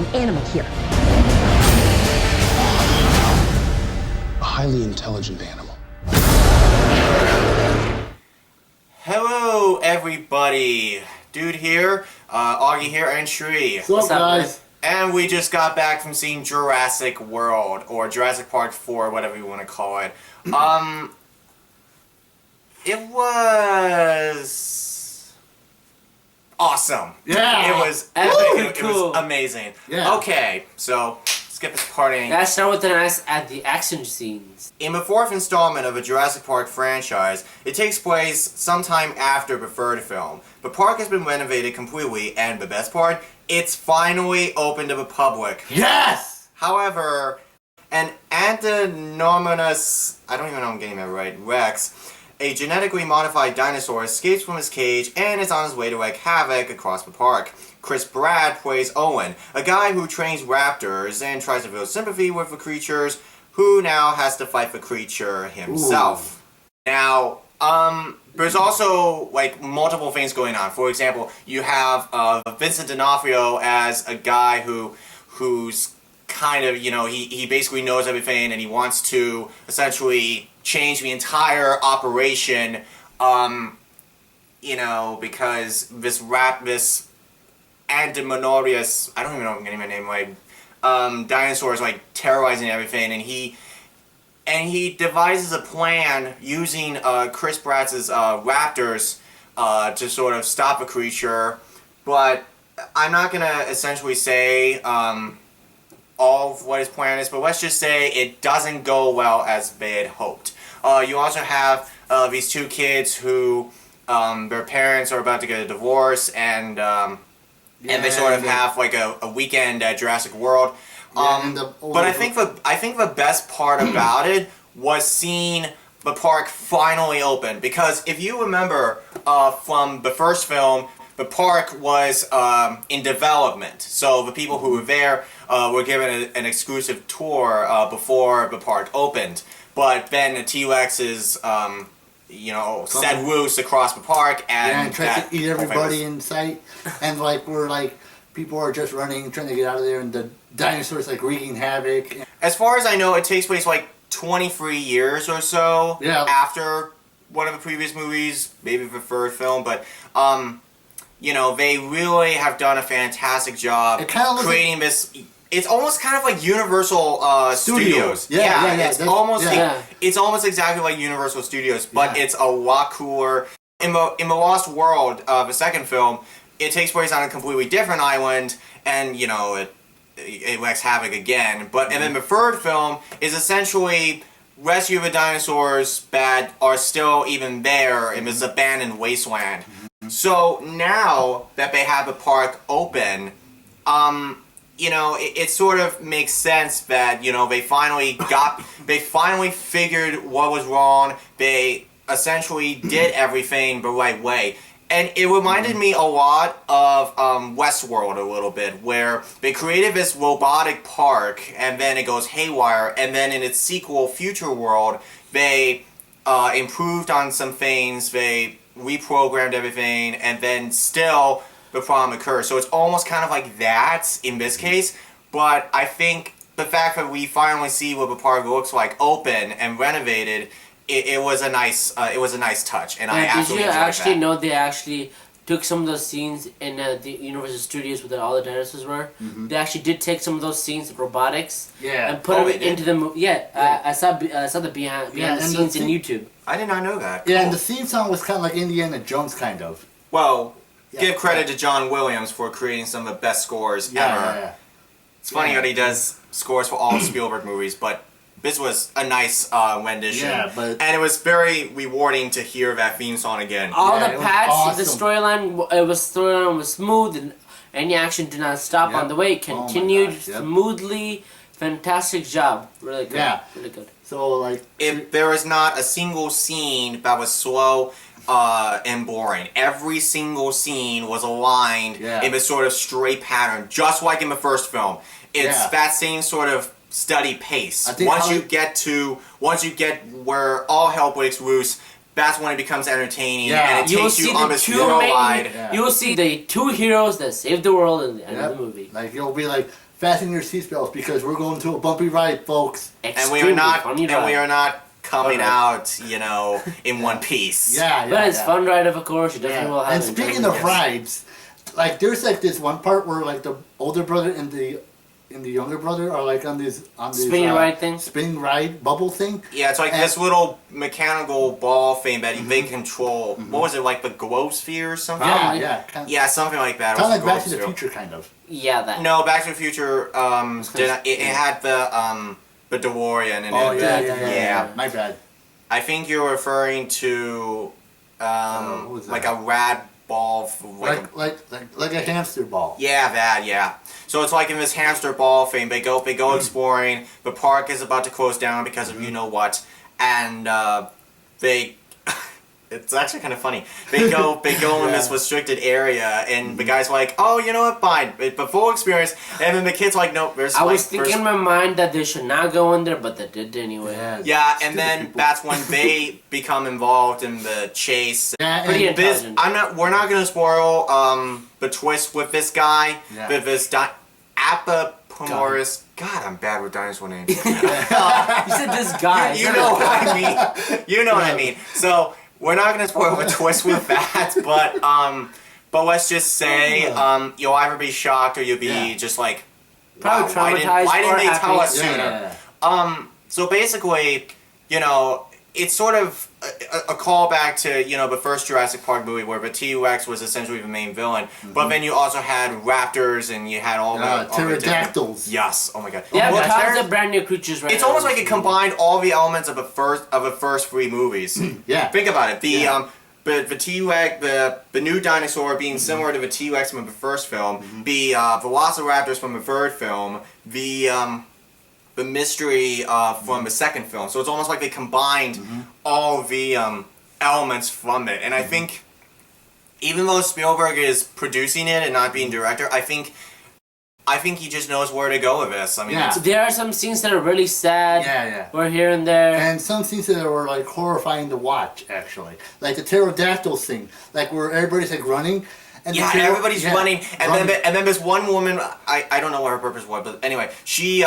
an animal here. A highly intelligent animal. Hello, everybody. Dude here, Augie here, and Shri. What's up, guys? And we just got back from seeing Jurassic World, or Jurassic Park 4, whatever you want to call it. It was awesome. Yeah. It was Epic. epic. It was amazing. Yeah. Okay, so let's get this party. Let's start with the nice the action scenes. In the fourth installment of a Jurassic Park franchise, it takes place sometime after the third film. The park has been renovated completely, and the best part, it's finally open to the public. Yes! However, an Antinomous, I don't even know if I'm getting that right, Rex, a genetically modified dinosaur, escapes from his cage and is on his way to wreak havoc across the park. Chris Pratt plays Owen, a guy who trains raptors and tries to feel sympathy with the creatures, who now has to fight the creature himself. Ooh. Now, there's also, like, multiple things going on. For example, you have Vincent D'Onofrio as a guy who's kind of, you know, he basically knows everything, and he wants to essentially change the entire operation, you know, because this Antimonorius, I don't even know if I'm getting my name right, dinosaur is, like, terrorizing everything, and he devises a plan using Chris Pratt's raptors to sort of stop a creature, but I'm not going to essentially say all of what his plan is, but let's just say it doesn't go well as they had hoped. You also have these two kids who their parents are about to get a divorce, and they sort of have like a weekend at Jurassic World. But I think the best part about it was seeing the park finally open, because if you remember from the first film, the park was in development, so the people who were there were given an exclusive tour before the park opened. But then the T-Rexes, you know, set loose across the park, and tried to eat everybody in sight, and people are just running, trying to get out of there, and the dinosaurs like wreaking havoc. As far as I know, it takes place like 23 years or so after one of the previous movies, maybe the third film, but you know, they really have done a fantastic job creating this. It's almost kind of like Universal Studios. Yeah. It's almost exactly like Universal Studios, but it's a lot cooler. In the Lost World, the second film, it takes place on a completely different island, and you know it wreaks havoc again. But and then the third film is essentially rescue of the dinosaurs that are still even there in this abandoned wasteland. So now that they have the park open, you know, it sort of makes sense that, you know, they finally figured what was wrong. They essentially did everything the right way. And it reminded me a lot of Westworld a little bit, where they created this robotic park, and then it goes haywire, and then in its sequel, Future World, they improved on some things, they reprogrammed everything, and then still the problem occurs. So it's almost kind of like that in this case, but I think the fact that we finally see what the park looks like open and renovated, it was a nice touch, and I absolutely enjoyed that. Did you actually know they actually took some of those scenes in the Universal Studios where all the dinosaurs were? Mm-hmm. They actually did take some of those scenes of robotics and put them into the movie. I saw the behind the scenes in YouTube. I did not know that. Yeah, cool. And the theme song was kind of like Indiana Jones, kind of. Well, give credit to John Williams for creating some of the best scores ever. Yeah. It's funny that he does scores for all Spielberg movies, but this was a nice rendition. And it was very rewarding to hear that theme song again. All the patch, the storyline was smooth, and any action did not stop on the way. It continued smoothly. Fantastic job. Really good. Yeah. Really good. So, like, there was not a single scene that was slow and boring. Every single scene was aligned in a sort of straight pattern, just like in the first film. It's that same sort of steady pace. Once you get where all hell breaks loose, that's when it becomes entertaining, and it takes you on this real ride. You will see the two heroes that saved the world at the end of the movie. Like, you'll be like, fasten your seatbelts because we're going to a bumpy ride, folks. And we are not coming out, in one piece. Yeah, But it's fun ride, of course. You definitely will have. And speaking of rides, like there's like this one part where like the older brother and the younger brother are like on this spinning ride thing, spinning ride bubble thing. Yeah, it's like this little mechanical ball thing that they control. What was it, like the glow sphere or something? Yeah, something like that. Kind of like Back to the Future, kind of. Yeah, that. No, Back to the Future. It had the DeLorean in it. Yeah. My bad. I think you're referring to like a rad ball, like a hamster ball. Yeah, that. Yeah. So it's like in this hamster ball thing. They go exploring. The park is about to close down because of you know what, and they. It's actually kind of funny. They go in this restricted area, and the guy's like, "Oh, you know what? Fine, but full experience." And then the kid's like, "Nope." I was thinking in my mind that they should not go in there, but they did anyway. Yeah, and then that's when they become involved in the chase. Yeah, pretty intelligent. We're not gonna spoil the twist with this guy. With this Appopomoris. God, I'm bad with dinosaur names. You said this guy. You know what I mean. You know what I mean. So. We're not gonna spoil the twist with that, but let's just say you'll either be shocked or you'll be just like, probably traumatized. Why didn't they happy. tell us sooner? So basically, it's sort of a callback to the first Jurassic Park movie where the T-Rex was essentially the main villain, but then you also had raptors and you had all the pterodactyls. Yes. Oh my god. Yeah, tons of brand new creatures. Right. It's almost like it combined all the elements of the first three movies. Yeah. Think about it. The T-Rex, the new dinosaur being similar to the T-Rex from the first film, the Velociraptors from the third film, the mystery from the second film. So it's almost like they combined all the elements from it. And I think, even though Spielberg is producing it and not being director, I think he just knows where to go with this. I mean, there are some scenes that are really sad. Yeah. We're here and there. And some scenes that were like horrifying to watch, actually. Like the pterodactyls thing, like where everybody's like running. And everybody's running, and then there's one woman. I don't know what her purpose was, but anyway, she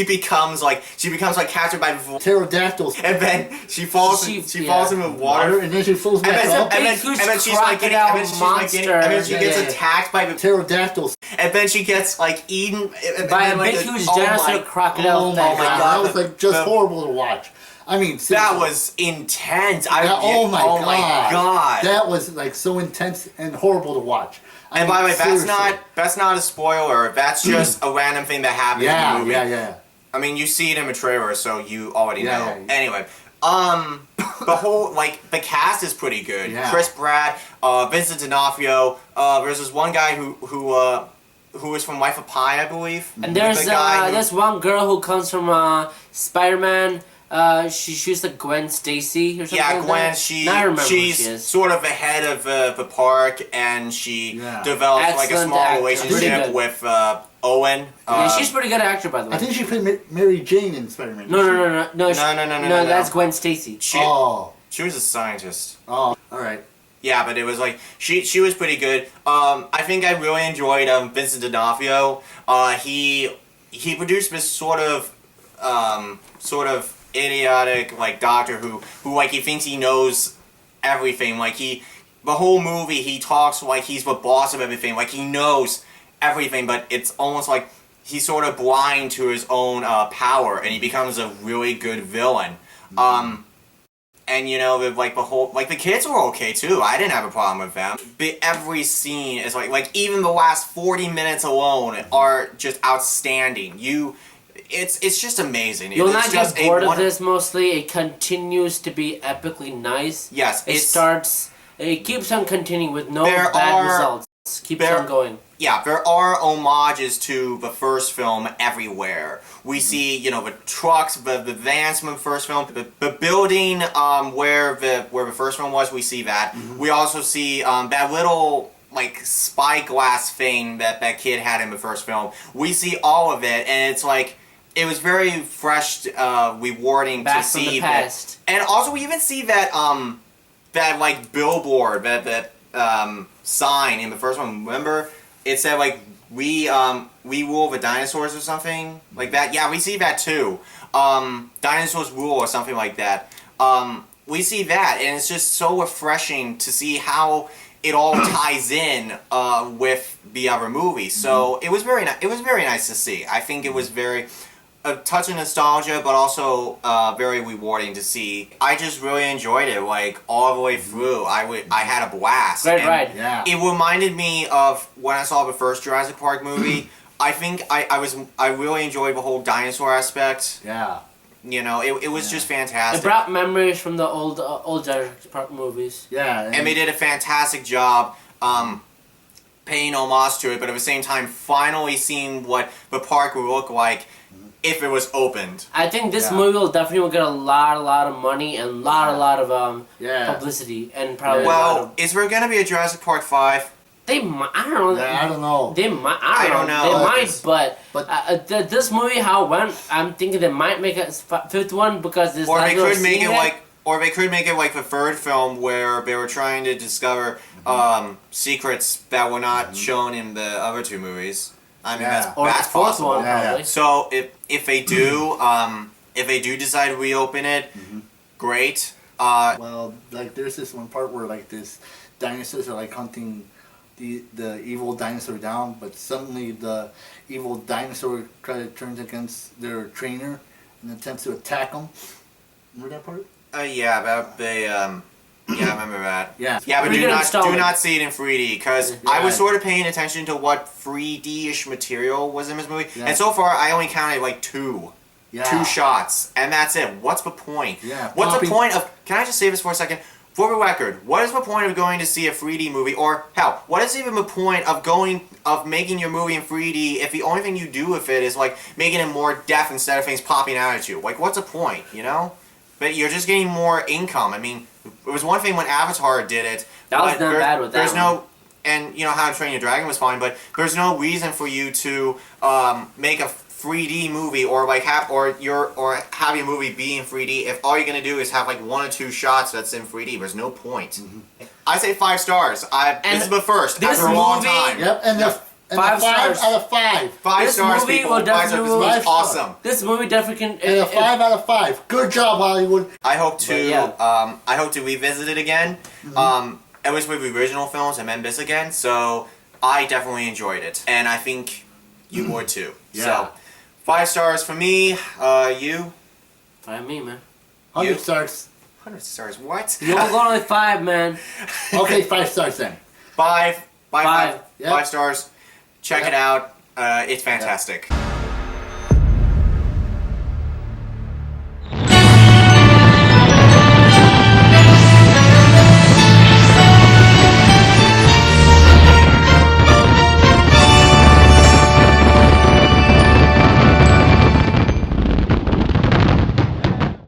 becomes captured by the pterodactyls, and then she falls in the water, and then she falls back up, and then she gets attacked by the pterodactyls, and then she gets like eaten by a big huge dinosaur crocodile. Oh my god, that was like just horrible to watch. I mean, seriously. That was intense. Oh my god. That was like so intense and horrible to watch. And by the way, that's not a spoiler. That's just a random thing that happened in the movie. Yeah. I mean, you see it in the trailer, so you already know. Yeah. Anyway, the whole the cast is pretty good. Yeah. Chris Pratt, Vincent D'Onofrio. There's this one guy who is from Life of Pi, I believe. And there's this one girl who comes from Spider-Man. She's like Gwen Stacy or something. Yeah, like Gwen. That. She's sort of the head of the park, and she develops like a small relationship with Owen. She's a pretty good actor, by the way. I think she played Mary Jane in Spider-Man. No. That's Gwen Stacy. She was a scientist. Oh, all right. Yeah, but it was like she was pretty good. I think I really enjoyed Vincent D'Onofrio. He produced this sort of idiotic like doctor who like he thinks he knows everything. Like the whole movie he talks like he's the boss of everything. Like he knows everything, but it's almost like he's sort of blind to his own power, and he becomes a really good villain. And like the whole the kids were okay too. I didn't have a problem with them. But every scene is like even the last 40 minutes alone are just outstanding. It's just amazing. You'll not get bored of this. Mostly, it continues to be epically nice. Yes, it keeps on continuing with no bad results. Keeps on going. Yeah, there are homages to the first film everywhere. We see, the trucks, the vans from the first film, the building where the first film was. We see that. We also see that little spyglass thing that kid had in the first film. We see all of it, and it's like. It was very fresh, rewarding to see that. And also, we even see that billboard, that sign in the first one. Remember, it said We rule the dinosaurs or something like that. Yeah, we see that too. Dinosaurs rule or something like that. We see that, and it's just so refreshing to see how it all ties in with the other movies. So it was very it was very nice to see. I think it was very a touch of nostalgia, but also very rewarding to see. I just really enjoyed it, like all the way through. I had a blast. Great ride. Yeah. It reminded me of when I saw the first Jurassic Park movie. I think I really enjoyed the whole dinosaur aspect. Yeah. You know, it was just fantastic. It brought memories from the old Jurassic Park movies. Yeah. And they did a fantastic job paying homage to it, but at the same time finally seeing what the park would look like if it was opened. I think this movie will definitely get a lot of money and a lot of publicity and probably. Well, is there gonna be a Jurassic Park 5? They might. I don't know. Yeah, I don't know. They might. I don't know. They might, but this movie how it went, I'm thinking they might make a fifth one because this. Or they could make it like. Or they could make it like the third film where they were trying to discover secrets that were not shown in the other two movies. I mean, that's possible. One, probably. So if they do decide to reopen it, great. Well, like there's this one part where like this dinosaurs are like hunting the evil dinosaur down, but suddenly the evil dinosaur turns against their trainer and attempts to attack them. Remember that part? Yeah, about the yeah, I remember that. Yeah. Yeah, but We're do not see it in 3D because I was sort of paying attention to what 3D-ish material was in this movie, and so far I only counted like two shots, and that's it. What's the point? Yeah. What's the point of? Can I just say this for a second? For the record, what is the point of going to see a 3D movie, or hell, what is even the point of making your movie in 3D if the only thing you do with it is like making it more depth instead of things popping out at you? Like, what's the point? You know? But you're just getting more income. I mean, it was one thing when Avatar did it. That was not bad with that. There's no, and you know How to Train Your Dragon was fine, but there's no reason for you to make a 3D movie or like have your movie be in 3D if all you're gonna do is have like one or two shots that's in 3D. There's no point. I say 5 stars. This is the first after a long time. Yep, and the 5 stars out of 5. 5 This stars, movie people. will 5 stars. This definitely- movie's awesome. This movie definitely can. And a 5 out of 5. Good job, Hollywood. I hope to But, I hope to revisit it again. At least with the original films and then this again. So I definitely enjoyed it, and I think you would too. Yeah. So 5 stars for me. You? Fine me, man. 100 stars. 100 stars. What? You all got only 5, man. Okay, 5 stars then. 5 5. Yep. 5 stars. Check it out. It's fantastic.